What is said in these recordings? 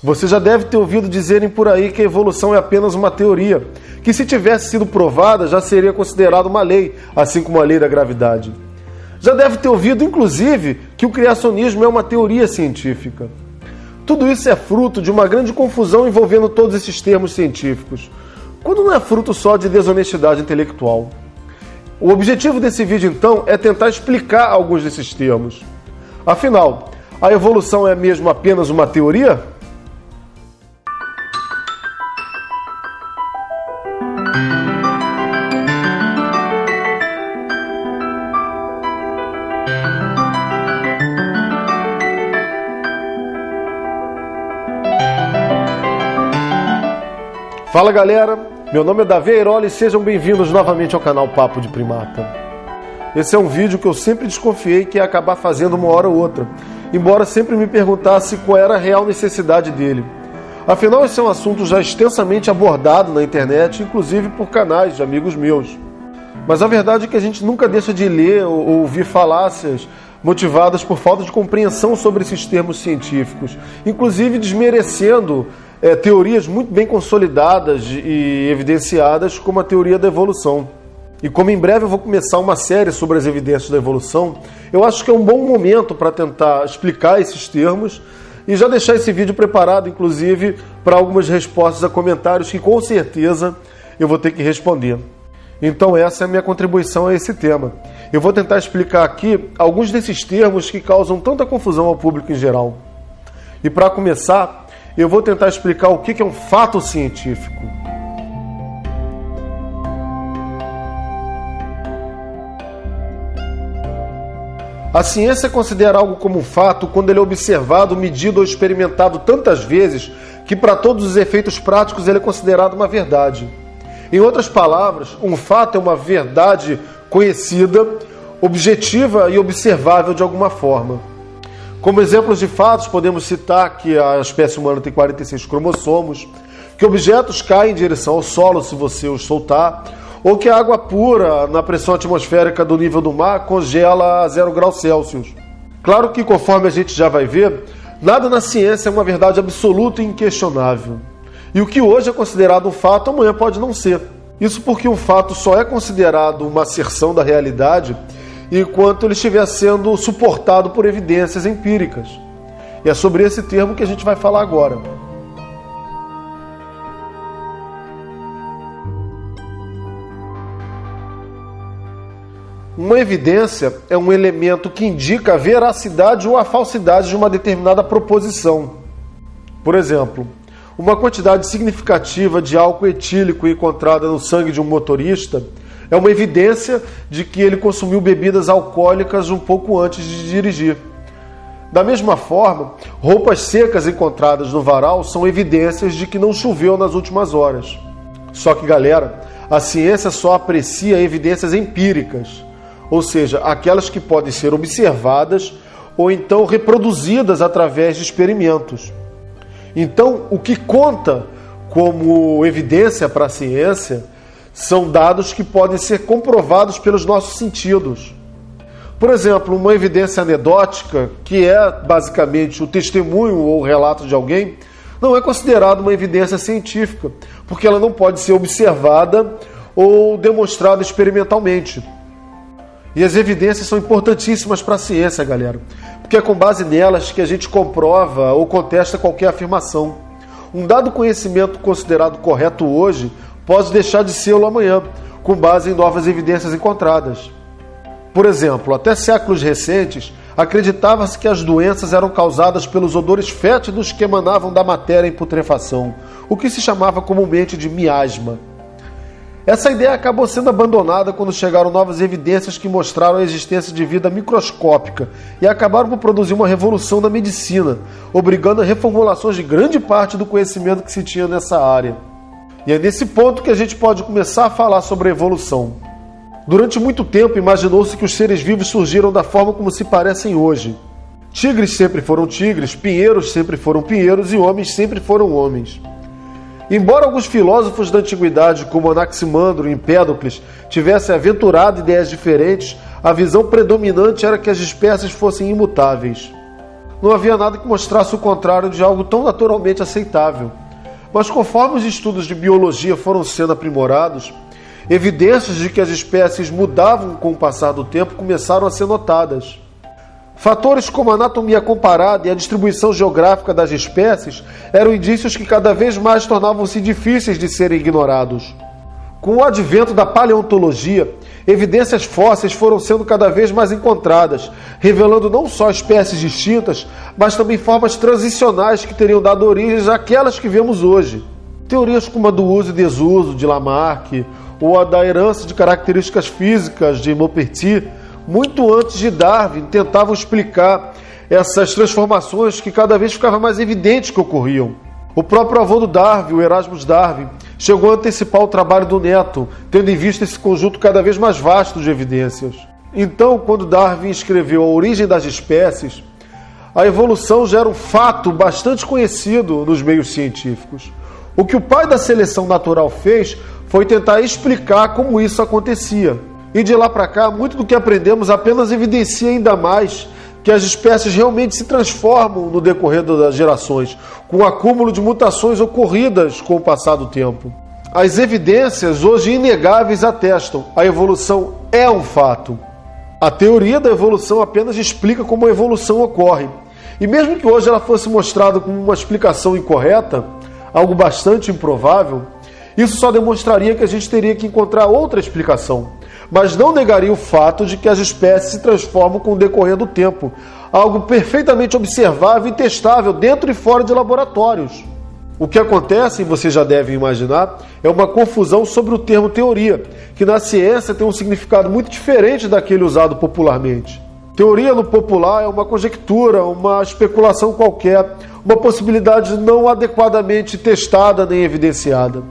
Você já deve ter ouvido dizerem por aí que a evolução é apenas uma teoria, que se tivesse sido provada já seria considerada uma lei, assim como a lei da gravidade. Já deve ter ouvido, inclusive, que o criacionismo é uma teoria científica. Tudo isso é fruto de uma grande confusão envolvendo todos esses termos científicos, quando não é fruto só de desonestidade intelectual. O objetivo desse vídeo, então, é tentar explicar alguns desses termos. Afinal, a evolução é mesmo apenas uma teoria? Fala galera, meu nome é Davi Airoli e sejam bem-vindos novamente ao canal Papo de Primata. Esse é um vídeo que eu sempre desconfiei que ia acabar fazendo uma hora ou outra, embora sempre me perguntasse qual era a real necessidade dele. Afinal, esse é um assunto já extensamente abordado na internet, inclusive por canais de amigos meus. Mas a verdade é que a gente nunca deixa de ler ou ouvir falácias motivadas por falta de compreensão sobre esses termos científicos, inclusive desmerecendo teorias muito bem consolidadas e evidenciadas, como a teoria da evolução. E como em breve eu vou começar uma série sobre as evidências da evolução, eu acho que é um bom momento para tentar explicar esses termos e já deixar esse vídeo preparado, inclusive, para algumas respostas a comentários que com certeza eu vou ter que responder. Então essa é a minha contribuição a esse tema. Eu vou tentar explicar aqui alguns desses termos que causam tanta confusão ao público em geral. E para começar, eu vou tentar explicar o que é um fato científico. A ciência considera algo como um fato quando ele é observado, medido ou experimentado tantas vezes que para todos os efeitos práticos ele é considerado uma verdade. Em outras palavras, um fato é uma verdade conhecida, objetiva e observável de alguma forma. Como exemplos de fatos, podemos citar que a espécie humana tem 46 cromossomos, que objetos caem em direção ao solo se você os soltar, ou que a água pura na pressão atmosférica do nível do mar congela a 0 graus Celsius. Claro que, conforme a gente já vai ver, nada na ciência é uma verdade absoluta e inquestionável. E o que hoje é considerado um fato, amanhã pode não ser. Isso porque um fato só é considerado uma asserção da realidade enquanto ele estiver sendo suportado por evidências empíricas. E é sobre esse termo que a gente vai falar agora. Uma evidência é um elemento que indica a veracidade ou a falsidade de uma determinada proposição. Por exemplo, uma quantidade significativa de álcool etílico encontrada no sangue de um motorista é uma evidência de que ele consumiu bebidas alcoólicas um pouco antes de dirigir. Da mesma forma, roupas secas encontradas no varal são evidências de que não choveu nas últimas horas. Só que, galera, a ciência só aprecia evidências empíricas, ou seja, aquelas que podem ser observadas ou então reproduzidas através de experimentos. Então, o que conta como evidência para a ciência são dados que podem ser comprovados pelos nossos sentidos. Por exemplo, uma evidência anedótica, que é basicamente o testemunho ou o relato de alguém, não é considerada uma evidência científica, porque ela não pode ser observada ou demonstrada experimentalmente. E as evidências são importantíssimas para a ciência, galera, porque é com base nelas que a gente comprova ou contesta qualquer afirmação. Um dado conhecimento considerado correto hoje pode deixar de ser-lo amanhã, com base em novas evidências encontradas. Por exemplo, até séculos recentes, acreditava-se que as doenças eram causadas pelos odores fétidos que emanavam da matéria em putrefação, o que se chamava comumente de miasma. Essa ideia acabou sendo abandonada quando chegaram novas evidências que mostraram a existência de vida microscópica e acabaram por produzir uma revolução na medicina, obrigando a reformulações de grande parte do conhecimento que se tinha nessa área. E é nesse ponto que a gente pode começar a falar sobre a evolução. Durante muito tempo, imaginou-se que os seres vivos surgiram da forma como se parecem hoje. Tigres sempre foram tigres, pinheiros sempre foram pinheiros e homens sempre foram homens. Embora alguns filósofos da antiguidade, como Anaximandro e Empédocles, tivessem aventurado ideias diferentes, a visão predominante era que as espécies fossem imutáveis. não havia nada que mostrasse o contrário de algo tão naturalmente aceitável. Mas conforme os estudos de biologia foram sendo aprimorados, evidências de que as espécies mudavam com o passar do tempo começaram a ser notadas. Fatores como a anatomia comparada e a distribuição geográfica das espécies eram indícios que cada vez mais tornavam-se difíceis de serem ignorados. Com o advento da paleontologia, evidências fósseis foram sendo cada vez mais encontradas, revelando não só espécies distintas, mas também formas transicionais que teriam dado origem àquelas que vemos hoje. Teorias como a do uso e desuso de Lamarck, ou a da herança de características físicas de Maupertuis, muito antes de Darwin, tentavam explicar essas transformações que cada vez ficavam mais evidentes que ocorriam. O próprio avô do Darwin, o Erasmus Darwin, chegou a antecipar o trabalho do neto, tendo em vista esse conjunto cada vez mais vasto de evidências. Então, quando Darwin escreveu A Origem das Espécies, a evolução já era um fato bastante conhecido nos meios científicos. O que o pai da seleção natural fez foi tentar explicar como isso acontecia. E de lá para cá, muito do que aprendemos apenas evidencia ainda mais que as espécies realmente se transformam no decorrer das gerações, com o acúmulo de mutações ocorridas com o passar do tempo. As evidências hoje inegáveis atestam: a evolução é um fato. A teoria da evolução apenas explica como a evolução ocorre. E mesmo que hoje ela fosse mostrada como uma explicação incorreta, algo bastante improvável, isso só demonstraria que a gente teria que encontrar outra explicação, mas não negaria o fato de que as espécies se transformam com o decorrer do tempo, algo perfeitamente observável e testável dentro e fora de laboratórios. O que acontece, e vocês já devem imaginar, é uma confusão sobre o termo teoria, que na ciência tem um significado muito diferente daquele usado popularmente. Teoria no popular é uma conjectura, uma especulação qualquer, uma possibilidade não adequadamente testada nem evidenciada.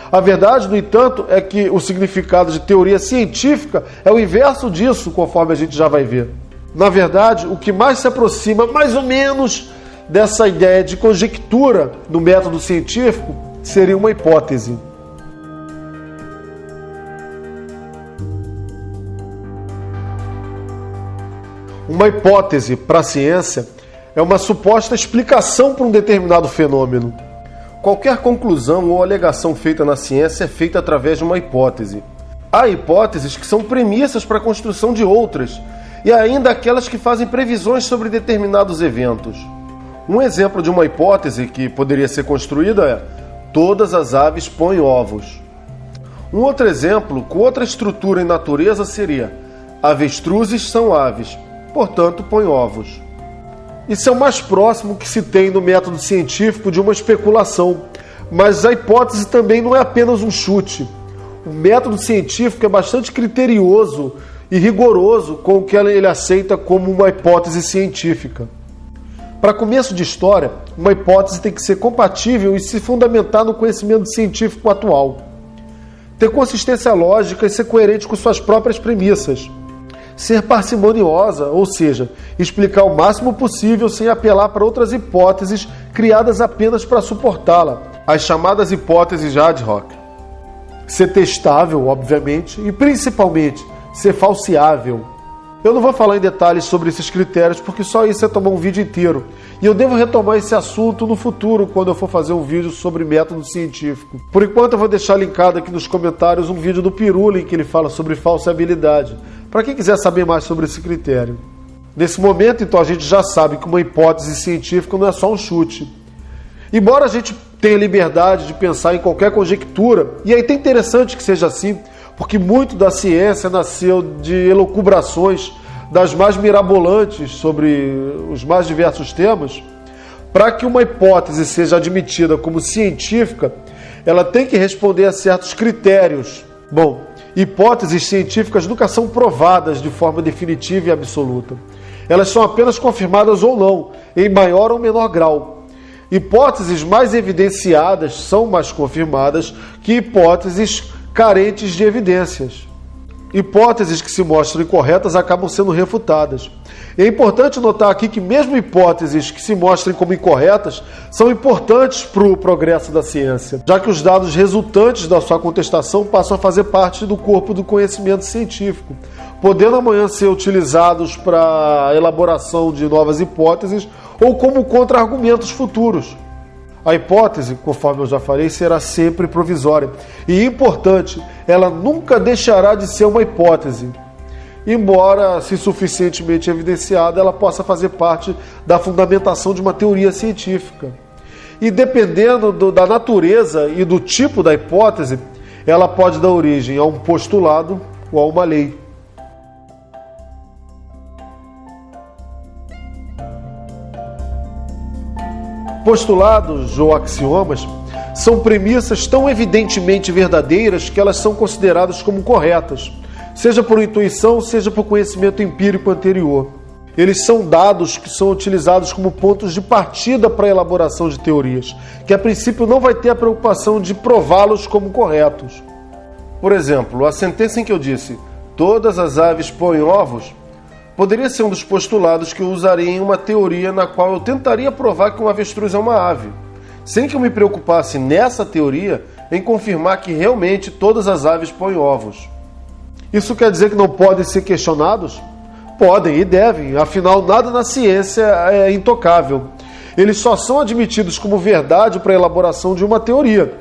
A verdade, no entanto, é que o significado de teoria científica é o inverso disso, conforme a gente já vai ver. Na verdade, o que mais se aproxima, mais ou menos, dessa ideia de conjectura no método científico seria uma hipótese. Uma hipótese, para a ciência, é uma suposta explicação para um determinado fenômeno. Qualquer conclusão ou alegação feita na ciência é feita através de uma hipótese. Há hipóteses que são premissas para a construção de outras, e ainda aquelas que fazem previsões sobre determinados eventos. Um exemplo de uma hipótese que poderia ser construída é: todas as aves põem ovos. Um outro exemplo, com outra estrutura em natureza, seria: avestruzes são aves, portanto põem ovos. Isso é o mais próximo que se tem no método científico de uma especulação, mas a hipótese também não é apenas um chute. O método científico é bastante criterioso e rigoroso com o que ele aceita como uma hipótese científica. Para começo de história, uma hipótese tem que ser compatível e se fundamentar no conhecimento científico atual. Ter consistência lógica e ser coerente com suas próprias premissas. Ser parcimoniosa, ou seja, explicar o máximo possível sem apelar para outras hipóteses criadas apenas para suportá-la, as chamadas hipóteses ad hoc. Ser testável, obviamente, e principalmente ser falseável. Eu não vou falar em detalhes sobre esses critérios porque só isso é tomar um vídeo inteiro, e eu devo retomar esse assunto no futuro quando eu for fazer um vídeo sobre método científico. Por enquanto eu vou deixar linkado aqui nos comentários um vídeo do Pirula em que ele fala sobre falseabilidade, para quem quiser saber mais sobre esse critério. Nesse momento, então, a gente já sabe que uma hipótese científica não é só um chute. Embora a gente tenha liberdade de pensar em qualquer conjectura, e é até interessante que seja assim, porque muito da ciência nasceu de elucubrações das mais mirabolantes sobre os mais diversos temas, para que uma hipótese seja admitida como científica, ela tem que responder a certos critérios. Bom, hipóteses científicas nunca são provadas de forma definitiva e absoluta. Elas são apenas confirmadas ou não, em maior ou menor grau. Hipóteses mais evidenciadas são mais confirmadas que hipóteses carentes de evidências. Hipóteses que se mostram incorretas acabam sendo refutadas. É importante notar aqui que mesmo hipóteses que se mostrem como incorretas são importantes para o progresso da ciência, já que os dados resultantes da sua contestação passam a fazer parte do corpo do conhecimento científico, podendo amanhã ser utilizados para a elaboração de novas hipóteses ou como contra-argumentos futuros. A hipótese, conforme eu já falei, será sempre provisória. E importante, ela nunca deixará de ser uma hipótese. Embora, se suficientemente evidenciada, ela possa fazer parte da fundamentação de uma teoria científica. E dependendo da natureza e do tipo da hipótese, ela pode dar origem a um postulado ou a uma lei. Postulados ou axiomas são premissas tão evidentemente verdadeiras que elas são consideradas como corretas, seja por intuição, seja por conhecimento empírico anterior. Eles são dados que são utilizados como pontos de partida para a elaboração de teorias, que a princípio não vai ter a preocupação de prová-los como corretos. Por exemplo, a sentença em que eu disse "todas as aves põem ovos" poderia ser um dos postulados que eu usaria em uma teoria na qual eu tentaria provar que um avestruz é uma ave, sem que eu me preocupasse nessa teoria em confirmar que realmente todas as aves põem ovos. Isso quer dizer que não podem ser questionados? Podem e devem, afinal nada na ciência é intocável. Eles só são admitidos como verdade para a elaboração de uma teoria,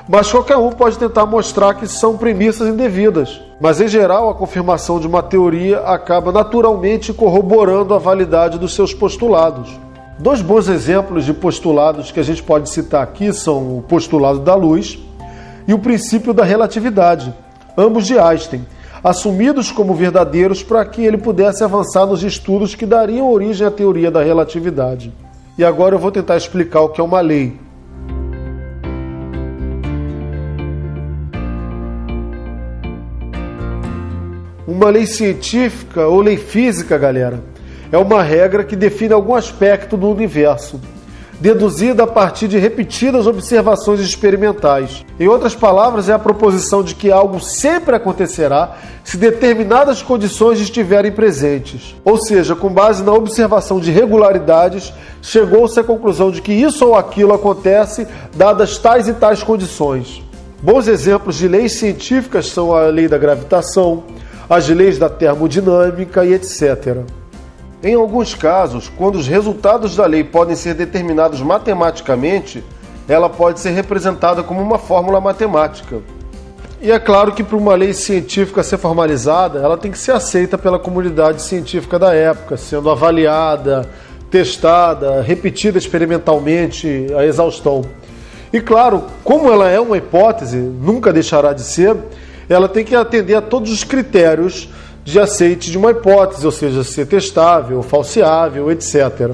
mas qualquer um pode tentar mostrar que são premissas indevidas. Mas, em geral, a confirmação de uma teoria acaba naturalmente corroborando a validade dos seus postulados. Dois bons exemplos de postulados que a gente pode citar aqui são o postulado da luz e o princípio da relatividade, ambos de Einstein, assumidos como verdadeiros para que ele pudesse avançar nos estudos que dariam origem à teoria da relatividade. E agora eu vou tentar explicar o que é uma lei. Uma lei científica ou lei física, galera, é uma regra que define algum aspecto do universo, deduzida a partir de repetidas observações experimentais. Em outras palavras, é a proposição de que algo sempre acontecerá se determinadas condições estiverem presentes. Ou seja, com base na observação de regularidades, chegou-se à conclusão de que isso ou aquilo acontece dadas tais e tais condições. Bons exemplos de leis científicas são a lei da gravitação, as leis da termodinâmica e etc. Em alguns casos, quando os resultados da lei podem ser determinados matematicamente, ela pode ser representada como uma fórmula matemática. E é claro que para uma lei científica ser formalizada, ela tem que ser aceita pela comunidade científica da época, sendo avaliada, testada, repetida experimentalmente a exaustão. E claro, como ela é uma hipótese, nunca deixará de ser, ela tem que atender a todos os critérios de aceite de uma hipótese, ou seja, ser testável, falseável, etc.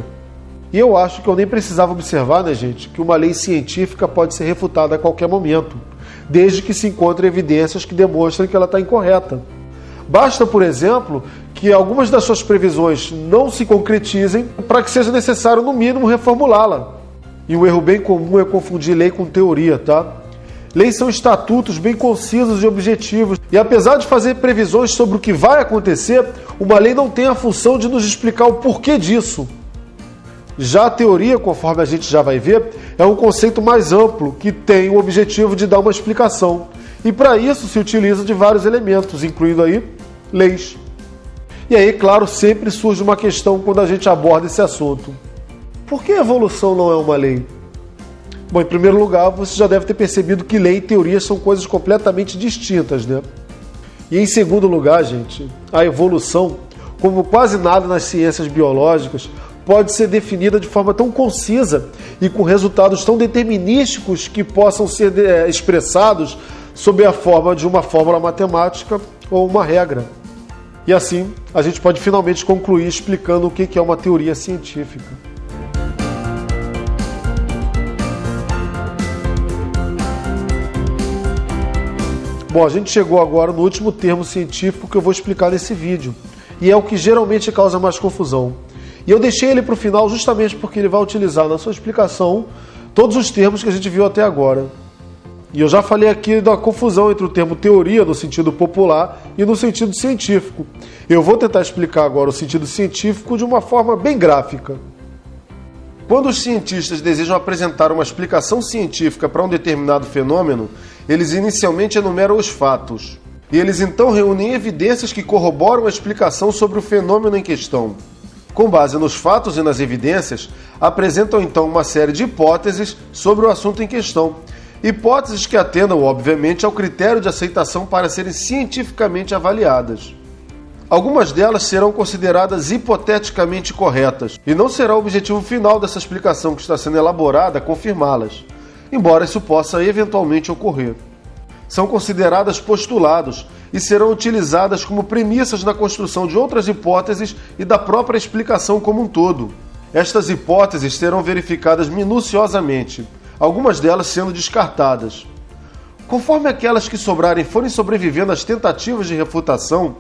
E eu acho que eu nem precisava observar, né, gente, que uma lei científica pode ser refutada a qualquer momento, desde que se encontrem evidências que demonstrem que ela está incorreta. Basta, por exemplo, que algumas das suas previsões não se concretizem para que seja necessário, no mínimo, reformulá-la. E um erro bem comum é confundir lei com teoria, tá? Leis são estatutos bem concisos e objetivos, e apesar de fazer previsões sobre o que vai acontecer, uma lei não tem a função de nos explicar o porquê disso. Já a teoria, conforme a gente já vai ver, é um conceito mais amplo, que tem o objetivo de dar uma explicação. E para isso se utiliza de vários elementos, incluindo aí leis. E aí, claro, sempre surge uma questão quando a gente aborda esse assunto. Por que a evolução não é uma lei? Bom, em primeiro lugar, você já deve ter percebido que lei e teoria são coisas completamente distintas, né? E em segundo lugar, gente, a evolução, como quase nada nas ciências biológicas, pode ser definida de forma tão concisa e com resultados tão determinísticos que possam ser expressados sob a forma de uma fórmula matemática ou uma regra. E assim, a gente pode finalmente concluir explicando o que é uma teoria científica. Bom, a gente chegou agora no último termo científico que eu vou explicar nesse vídeo, e é o que geralmente causa mais confusão. E eu deixei ele para o final justamente porque ele vai utilizar na sua explicação todos os termos que a gente viu até agora. E eu já falei aqui da confusão entre o termo teoria no sentido popular e no sentido científico. Eu vou tentar explicar agora o sentido científico de uma forma bem gráfica. Quando os cientistas desejam apresentar uma explicação científica para um determinado fenômeno, eles inicialmente enumeram os fatos. e eles então reúnem evidências que corroboram a explicação sobre o fenômeno em questão. Com base nos fatos e nas evidências, apresentam então uma série de hipóteses sobre o assunto em questão. Hipóteses que atendam, obviamente, ao critério de aceitação para serem cientificamente avaliadas. Algumas delas serão consideradas hipoteticamente corretas, e não será o objetivo final dessa explicação que está sendo elaborada confirmá-las, embora isso possa eventualmente ocorrer. São consideradas postulados e serão utilizadas como premissas na construção de outras hipóteses e da própria explicação como um todo. Estas hipóteses serão verificadas minuciosamente, algumas delas sendo descartadas. Conforme aquelas que sobrarem forem sobrevivendo às tentativas de refutação,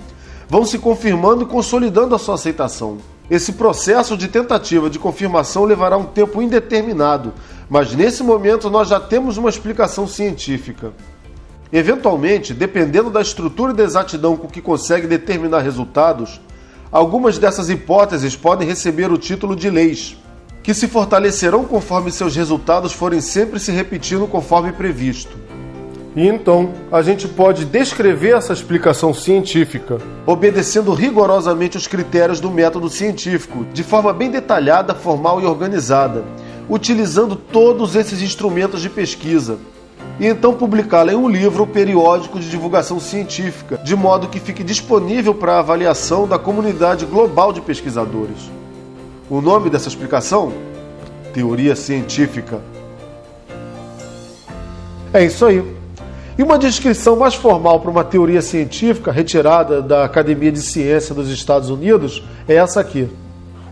vão se confirmando e consolidando a sua aceitação. Esse processo de tentativa de confirmação levará um tempo indeterminado, mas nesse momento nós já temos uma explicação científica. Eventualmente, dependendo da estrutura e da exatidão com que consegue determinar resultados, algumas dessas hipóteses podem receber o título de leis, que se fortalecerão conforme seus resultados forem sempre se repetindo conforme previsto. E então, a gente pode descrever essa explicação científica, obedecendo rigorosamente os critérios do método científico, de forma bem detalhada, formal e organizada, utilizando todos esses instrumentos de pesquisa, e então publicá-la em um livro ou periódico de divulgação científica, de modo que fique disponível para a avaliação da comunidade global de pesquisadores. O nome dessa explicação? Teoria científica. É isso aí. E uma descrição mais formal para uma teoria científica, retirada da Academia de Ciência dos Estados Unidos, é essa aqui.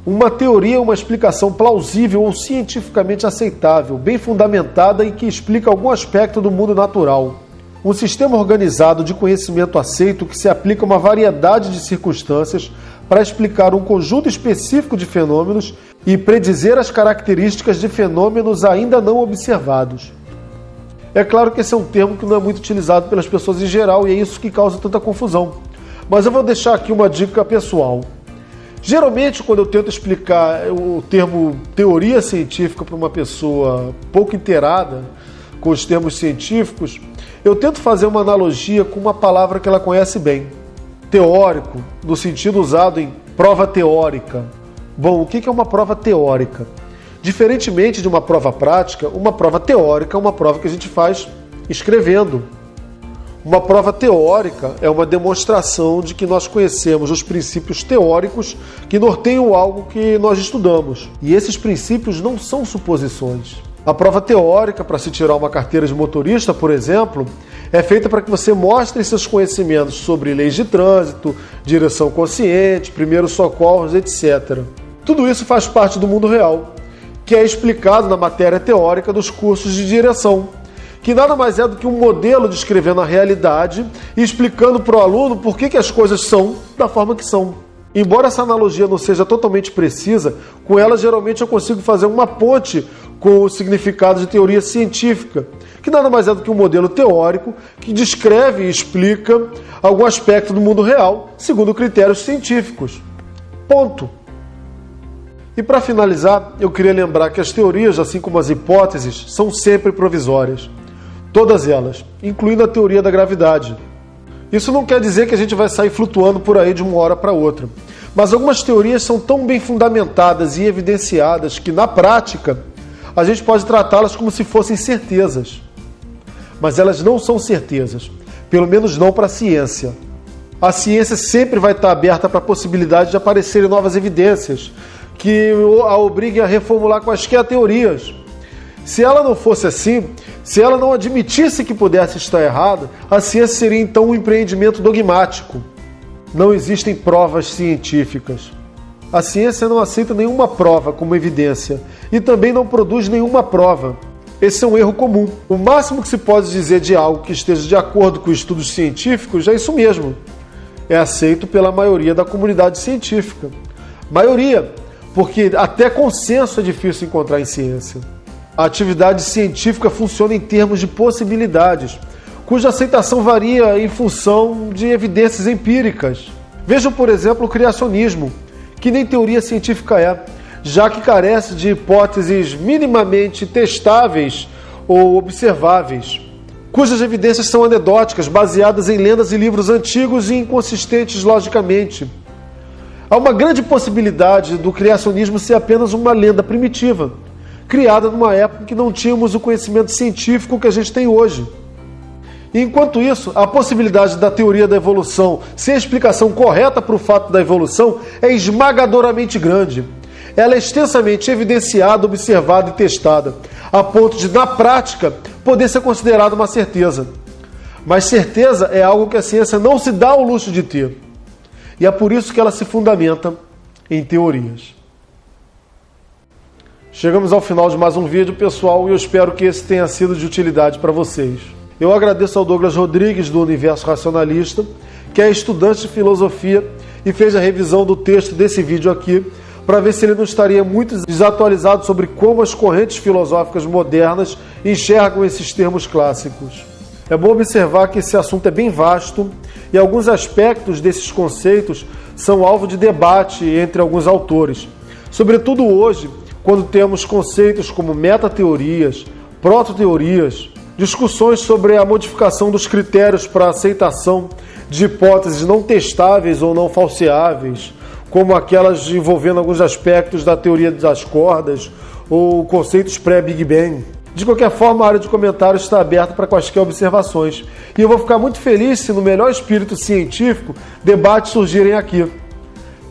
Uma teoria é uma explicação plausível ou cientificamente aceitável, bem fundamentada e que explica algum aspecto do mundo natural. Um sistema organizado de conhecimento aceito que se aplica a uma variedade de circunstâncias para explicar um conjunto específico de fenômenos e predizer as características de fenômenos ainda não observados. É claro que esse é um termo que não é muito utilizado pelas pessoas em geral e é isso que causa tanta confusão. Mas eu vou deixar aqui uma dica pessoal. Geralmente, quando eu tento explicar o termo teoria científica para uma pessoa pouco inteirada com os termos científicos, eu tento fazer uma analogia com uma palavra que ela conhece bem. Teórico, no sentido usado em prova teórica. Bom, o que é uma prova teórica? Diferentemente de uma prova prática, uma prova teórica é uma prova que a gente faz escrevendo. Uma prova teórica é uma demonstração de que nós conhecemos os princípios teóricos que norteiam algo que nós estudamos. E esses princípios não são suposições. A prova teórica, para se tirar uma carteira de motorista, por exemplo, é feita para que você mostre seus conhecimentos sobre leis de trânsito, direção consciente, primeiros socorros, etc. Tudo isso faz parte do mundo real, que é explicado na matéria teórica dos cursos de direção, que nada mais é do que um modelo descrevendo a realidade e explicando para o aluno por que as coisas são da forma que são. Embora essa analogia não seja totalmente precisa, com ela geralmente eu consigo fazer uma ponte com o significado de teoria científica, que nada mais é do que um modelo teórico que descreve e explica algum aspecto do mundo real, segundo critérios científicos. Ponto. E para finalizar, eu queria lembrar que as teorias, assim como as hipóteses, são sempre provisórias. Todas elas, incluindo a teoria da gravidade. Isso não quer dizer que a gente vai sair flutuando por aí de uma hora para outra. Mas algumas teorias são tão bem fundamentadas e evidenciadas que, na prática, a gente pode tratá-las como se fossem certezas. Mas elas não são certezas, pelo menos não para a ciência. A ciência sempre vai estar aberta para a possibilidade de aparecerem novas evidências que a obriguem a reformular quaisquer teorias. Se ela não fosse assim, se ela não admitisse que pudesse estar errada, a ciência seria então um empreendimento dogmático. Não existem provas científicas. A ciência não aceita nenhuma prova como evidência e também não produz nenhuma prova. Esse é um erro comum. O máximo que se pode dizer de algo que esteja de acordo com estudos científicos é isso mesmo. É aceito pela maioria da comunidade científica. Maioria, porque até consenso é difícil encontrar em ciência. A atividade científica funciona em termos de possibilidades, cuja aceitação varia em função de evidências empíricas. Vejam, por exemplo, o criacionismo, que nem teoria científica é, já que carece de hipóteses minimamente testáveis ou observáveis. cujas evidências são anedóticas, baseadas em lendas e livros antigos e inconsistentes logicamente. Há uma grande possibilidade do criacionismo ser apenas uma lenda primitiva, criada numa época em que não tínhamos o conhecimento científico que a gente tem hoje. E, enquanto isso, a possibilidade da teoria da evolução ser a explicação correta para o fato da evolução é esmagadoramente grande. Ela é extensamente evidenciada, observada e testada, a ponto de, na prática, poder ser considerada uma certeza. Mas certeza é algo que a ciência não se dá ao luxo de ter. E é por isso que ela se fundamenta em teorias. Chegamos ao final de mais um vídeo, pessoal, e eu espero que esse tenha sido de utilidade para vocês. Eu agradeço ao Douglas Rodrigues, do Universo Racionalista, que é estudante de filosofia e fez a revisão do texto desse vídeo aqui, para ver se ele não estaria muito desatualizado sobre como as correntes filosóficas modernas enxergam esses termos clássicos. É bom observar que esse assunto é bem vasto e alguns aspectos desses conceitos são alvo de debate entre alguns autores. Sobretudo hoje, quando temos conceitos como metateorias, prototeorias, discussões sobre a modificação dos critérios para a aceitação de hipóteses não testáveis ou não falseáveis, como aquelas envolvendo alguns aspectos da teoria das cordas ou conceitos pré-Big Bang. De qualquer forma, a área de comentários está aberta para quaisquer observações. E eu vou ficar muito feliz se, no melhor espírito científico, debates surgirem aqui,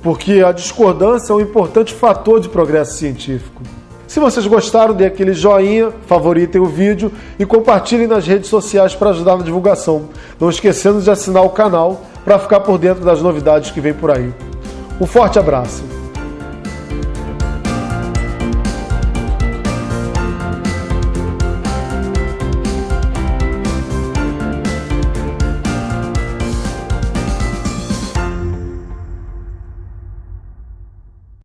porque a discordância é um importante fator de progresso científico. Se vocês gostaram, dê aquele joinha, favoritem o vídeo e compartilhem nas redes sociais para ajudar na divulgação. Não esquecendo de assinar o canal para ficar por dentro das novidades que vem por aí. Um forte abraço!